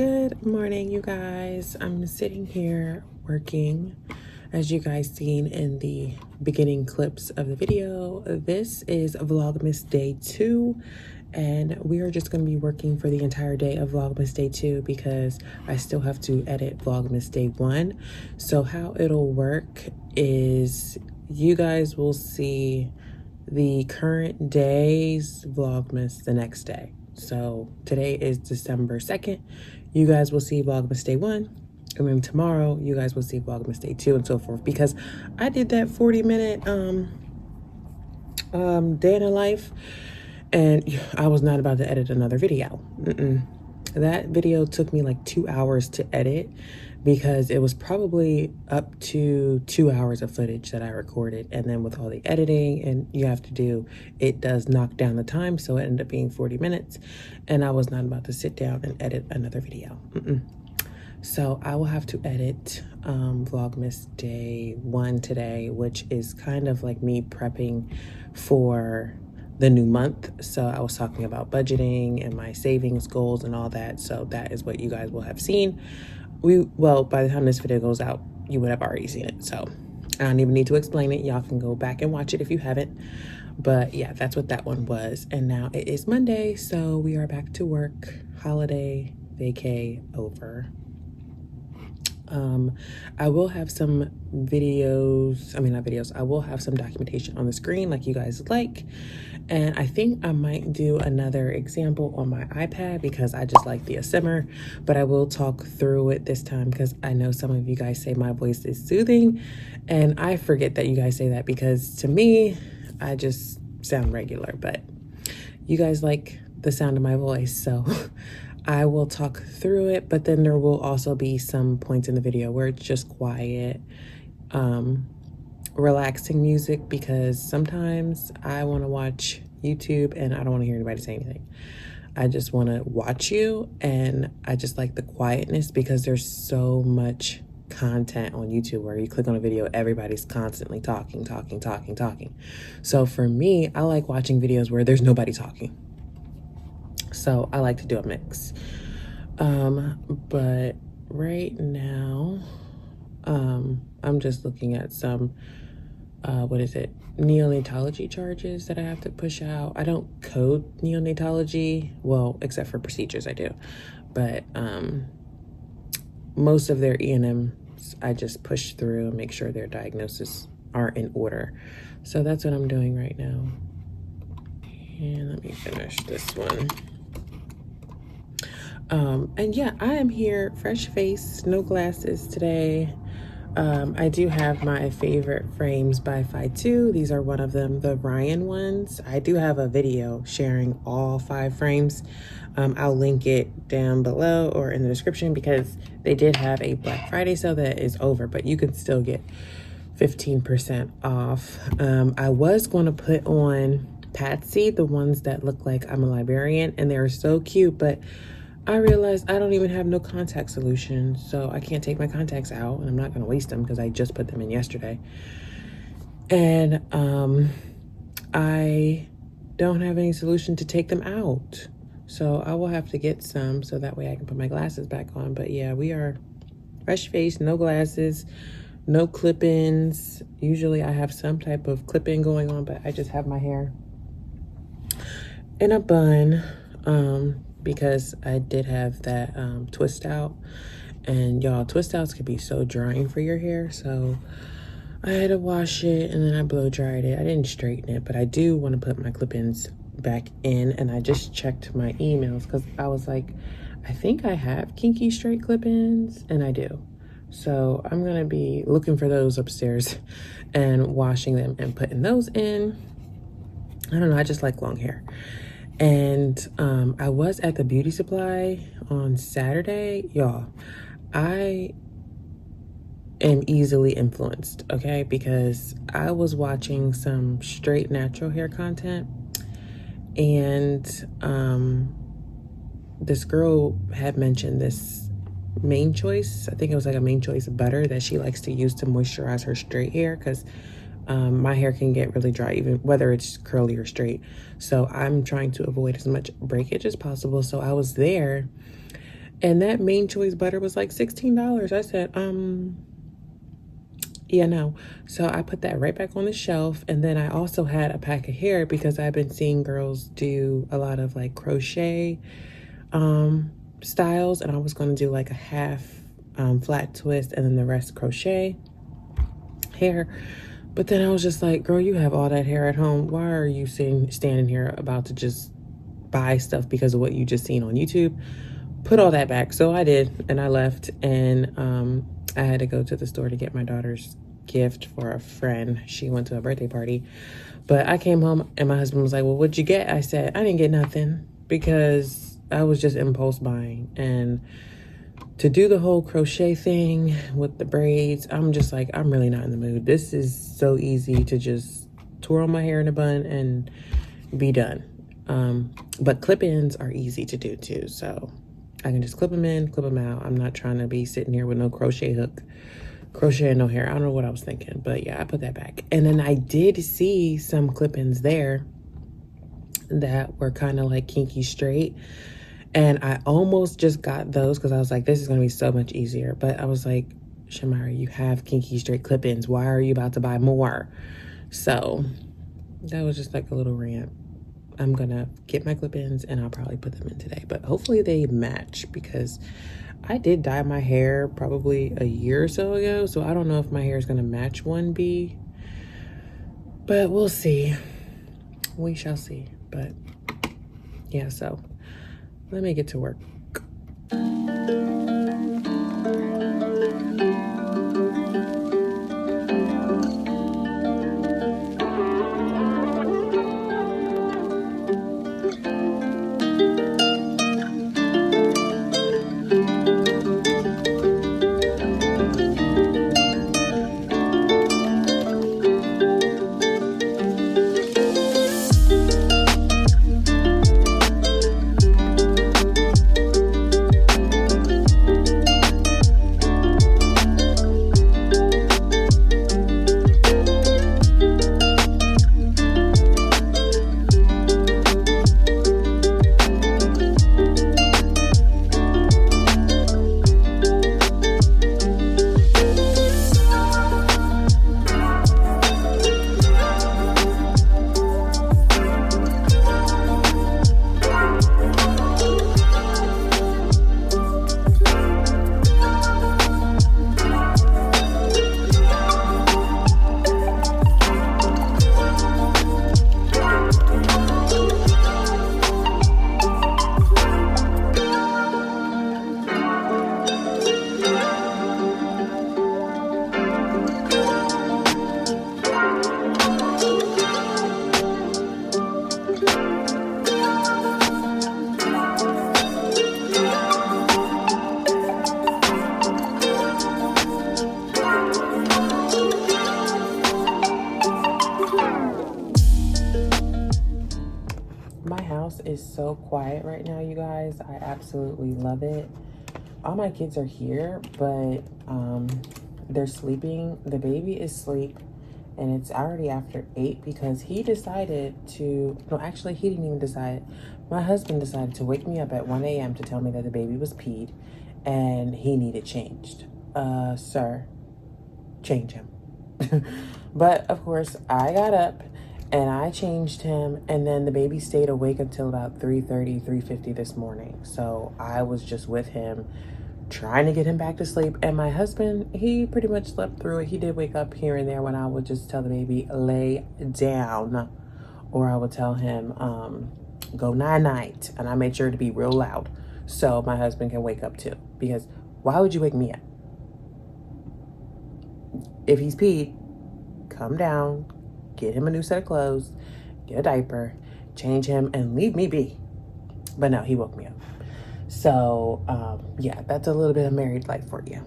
Good morning, you guys. I'm sitting here working, as you guys seen in the beginning clips of the video. This is Vlogmas Day 2, and we are just going to be working for the entire day of Vlogmas Day 2 because I still have to edit Vlogmas Day 1. So how it'll work is you guys will see the current day's Vlogmas the next day. So today is December 2nd. You guys will see Vlogmas Day 1. And then tomorrow, you guys will see Vlogmas Day 2 and so forth. Because I did that 40-minute day in a life. And I was not about to edit another video. That video took me like 2 hours to edit because it was probably up to 2 hours of footage that I recorded. And then with all the editing and you have to do, it does knock down the time. So it ended up being 40 minutes. And I was not about to sit down and edit another video. So I will have to edit Vlogmas Day 1 today, which is kind of like me prepping for the new month. So I was talking about budgeting and my savings goals and all that. So that is what you guys will have seen. Well, by the time this video goes out, you would have already seen it. So I don't even need to explain it. Y'all can go back and watch it if you haven't. But yeah, that's what that one was. And now it is Monday, so we are back to work. Holiday vacay over. I will have some videos, I will have some documentation on the screen like you guys like. And I think I might do another example on my iPad because I just like the ASMR, but I will talk through it this time because I know some of you guys say my voice is soothing and I forget that you guys say that because to me, I just sound regular, but you guys like the sound of my voice. So I will talk through it, but then there will also be some points in the video where it's just quiet, relaxing music because sometimes I want to watch YouTube and I don't want to hear anybody say anything. I just want to watch you and I just like the quietness because there's so much content on YouTube where you click on a video, everybody's constantly talking. So for me, I like watching videos where there's nobody talking. So I like to do a mix. But right now, I'm just looking at some, neonatology charges that I have to push out. I don't code neonatology, well, except for procedures I do. But most of their E&Ms, I just push through and make sure their diagnoses are in order. So that's what I'm doing right now. And let me finish this one. And yeah, I am here, fresh face, no glasses today. I do have my favorite frames by Phi2. These are one of them, the Ryan ones. I do have a video sharing all 5 frames. I'll link it down below or in the description because they did have a Black Friday sale that is over, but you can still get 15% off. I was going to put on Patsy, the ones that look like I'm a librarian, and they're so cute, but I realized I don't even have no contact solution, so I can't take my contacts out, and I'm not going to waste them because I just put them in yesterday. And I don't have any solution to take them out, so I will have to get some so that way I can put my glasses back on. But yeah, we are fresh face, no glasses, no clip-ins. Usually I have some type of clip-in going on, but I just have my hair in a bun because I did have that twist out, and y'all, twist outs could be so drying for your hair, so I had to wash it and then I blow dried it. I didn't straighten it, but I do want to put my clip-ins back in. And I just checked my emails because I was like, I think I have kinky straight clip-ins, and I do. So I'm gonna be looking for those upstairs and washing them and putting those in. I don't know, I just like long hair. And I was at the beauty supply on Saturday. Y'all, I am easily influenced, okay? Because I was watching some straight natural hair content, and this girl had mentioned this Main Choice. I think it was like a Main Choice butter that she likes to use to moisturize her straight hair because my hair can get really dry, even whether it's curly or straight. So I'm trying to avoid as much breakage as possible. So I was there And that Main Choice butter was like $16. I said, yeah, no. So I put that right back on the shelf. And then I also had a pack of hair because I've been seeing girls do a lot of like crochet styles. And I was going to do like a half flat twist and then the rest crochet hair. But then I was just like, girl, you have all that hair at home. Why are you standing here about to just buy stuff because of what you just seen on YouTube? Put all that back. So I did, and I left, and I had to go to the store to get my daughter's gift for a friend. She went to a birthday party. But I came home, and my husband was like, well, what'd you get? I said, I didn't get nothing because I was just impulse buying. And to do the whole crochet thing with the braids, I'm just like, I'm really not in the mood. This is so easy to just twirl my hair in a bun and be done. But clip-ins are easy to do too. So I can just clip them in, clip them out. I'm not trying to be sitting here with no crochet hook, crochet and no hair. I don't know what I was thinking, but yeah, I put that back. And then I did see some clip-ins there that were kind of like kinky straight. And I almost just got those because I was like, this is going to be so much easier. But I was like, Shamara, you have kinky straight clip-ins. Why are you about to buy more? So that was just like a little rant. I'm going to get my clip-ins and I'll probably put them in today. But hopefully they match because I did dye my hair probably a year or so ago. So I don't know if my hair is going to match 1B. But we'll see. We shall see. But yeah, so let me get to work. My house is so quiet right now, you guys. I absolutely love it. All my kids are here, but they're sleeping. The baby is asleep, and it's already after 8 because he decided to, no, actually, he didn't even decide. My husband decided to wake me up at 1 a.m. to tell me that the baby was peed and he needed changed. Sir, change him. But of course, I got up and I changed him, and then the baby stayed awake until about 3:30, 3:50 this morning. So I was just with him, trying to get him back to sleep. And my husband, he pretty much slept through it. He did wake up here and there when I would just tell the baby, lay down. Or I would tell him, go night-night. And I made sure to be real loud so my husband can wake up too. Because why would you wake me up? If he's peed, come down, get him a new set of clothes, get a diaper, change him, and leave me be. But no, he woke me up. So, yeah, that's a little bit of married life for you.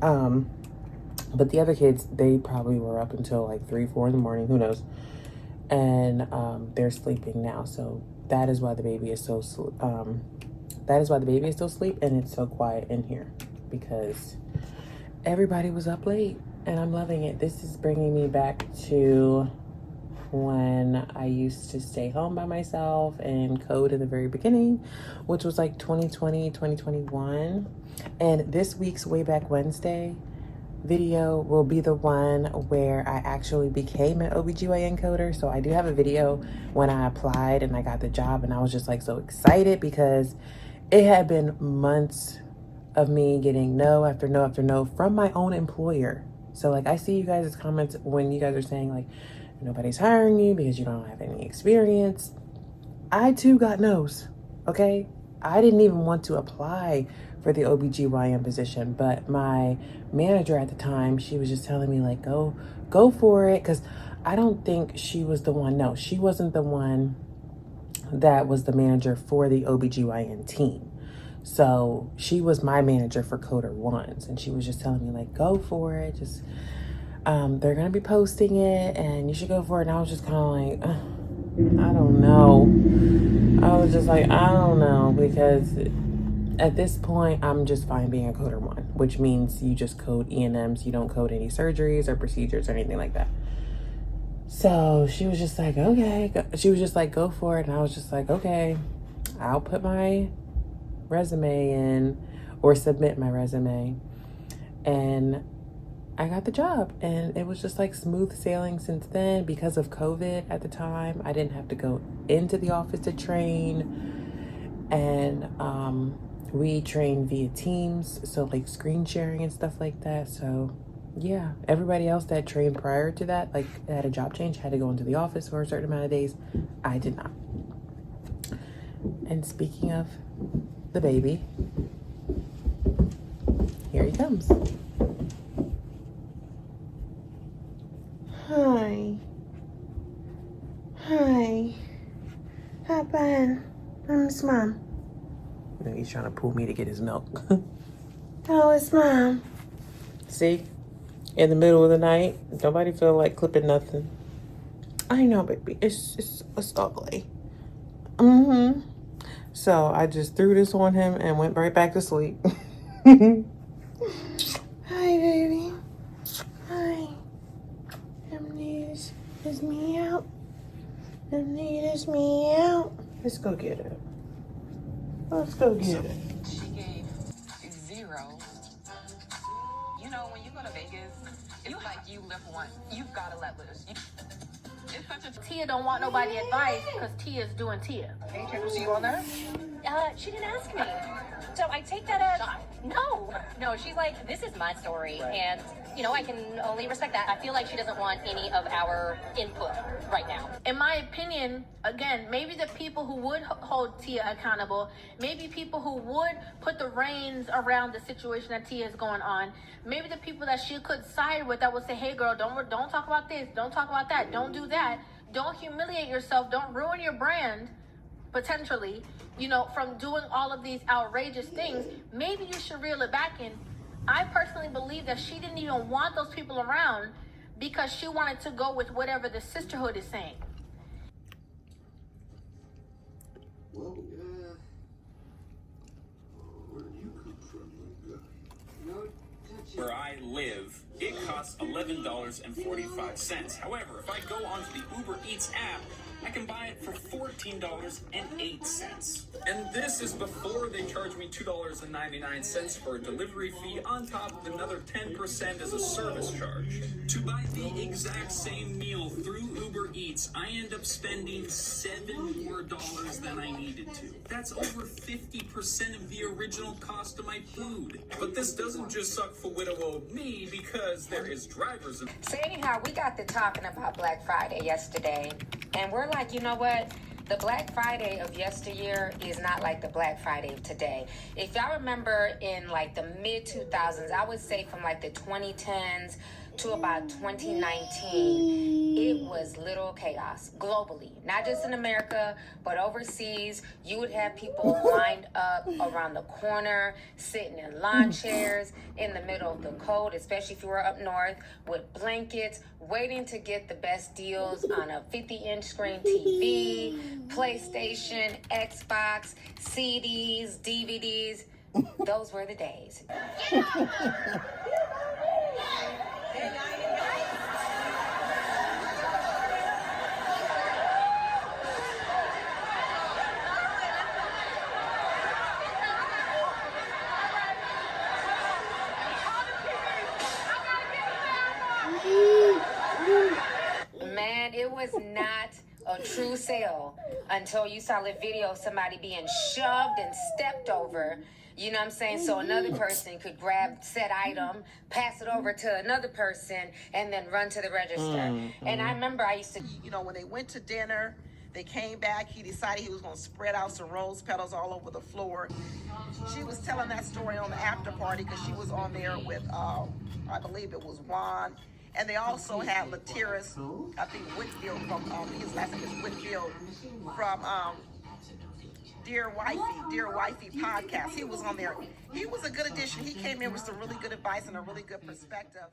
But the other kids, they probably were up until like 3, 4 in the morning, who knows. And they're sleeping now. So that is why the baby is so still asleep, and it's so quiet in here because everybody was up late, and I'm loving it. This is bringing me back to when I used to stay home by myself and code in the very beginning, which was like 2020, 2021. And this week's Way Back Wednesday video will be the one where I actually became an OBGYN coder. So I do have a video when I applied and I got the job, and I was just like so excited because it had been months of me getting no after no after no from my own employer. So like I see you guys' comments when you guys are saying like nobody's hiring you because you don't have any experience. I too got no's, okay? I didn't even want to apply for the OBGYN position, but my manager at the time, she was just telling me like, go for it. Cause I don't think she was the one. No, she wasn't the one that was the manager for the OBGYN team. So she was my manager for Coder Ones, and she was just telling me like, go for it. Just, they're gonna be posting it and you should go for it. And I was just kind of like, I don't know. I was just like, I don't know, because at this point, I'm just fine being a coder one, which means you just code E&Ms. You don't code any surgeries or procedures or anything like that. So she was just like, okay. She was just like, go for it. And I was just like, okay, I'll put my resume in or submit my resume. And I got the job, and it was just like smooth sailing since then. Because of COVID at the time, I didn't have to go into the office to train, and we trained via Teams, so like screen sharing and stuff like that. So yeah, everybody else that trained prior to that, like had a job change, had to go into the office for a certain amount of days. I did not. And speaking of the baby, here he comes. Hi. Hi. Hi, Ben. It's Mom. No, he's trying to pull me to get his milk. Oh, it's Mom. See? In the middle of the night, nobody feel like clipping nothing. I know, baby. It's ugly. Mm-hmm. So I just threw this on him and went right back to sleep. Hi, baby. Hi. Is me out. Is me out. Let's go get it. Let's go get it. She gave 0. You know, when you go to Vegas, it's like you live once. You've got to let loose. It's such a... Tia don't want nobody advice because Tia's doing Tia. Hey, was you on that? She didn't ask me. So I take that as... No, she's like, this is my story. Right. And, you know, I can only respect that. I feel like she doesn't want any of our input right now. In my opinion, again, maybe the people who would hold Tia accountable, maybe people who would put the reins around the situation that Tia is going on, maybe the people that she could side with that would say, hey, girl, don't talk about this, don't talk about that, don't do that, don't humiliate yourself, don't ruin your brand, potentially, you know, from doing all of these outrageous things. Maybe you should reel it back in. I personally believe that she didn't even want those people around because she wanted to go with whatever the sisterhood is saying. Well, where do you come from, my guy? Where I live, it costs $11.45. However, if I go onto the Uber Eats app, I can buy it for $14.08. And this is before they charge me $2.99 for a delivery fee on top of another 10% as a service charge. To buy the exact same meal through Uber Eats, I end up spending $7 more than I needed to. That's over 50% of the original cost of my food. But this doesn't just suck for widow old me, because there is drivers. So anyhow, we got to talking about Black Friday yesterday, and we're like, you know what? The Black Friday of yesteryear is not like the Black Friday of today. If y'all remember in like the mid 2000s, I would say from like the 2010s to about 2019, it was literal chaos globally, not just in America, but overseas. You would have people lined up around the corner, sitting in lawn chairs in the middle of the cold, especially if you were up north, with blankets, waiting to get the best deals on a 50-inch screen TV, PlayStation, Xbox, CDs, DVDs. Those were the days. And it was not a true sale until you saw the video of somebody being shoved and stepped over. You know what I'm saying? So another person could grab said item, pass it over to another person, and then run to the register. And I remember I used to... You know, when they went to dinner, they came back, he decided he was going to spread out some rose petals all over the floor. She was telling that story on the after party because she was on there with, I believe it was Juan. And they also had Latiris, I think Whitfield from, his last name is Whitfield, from Dear Wifey podcast. He was on there. He was a good addition. He came in with some really good advice and a really good perspective.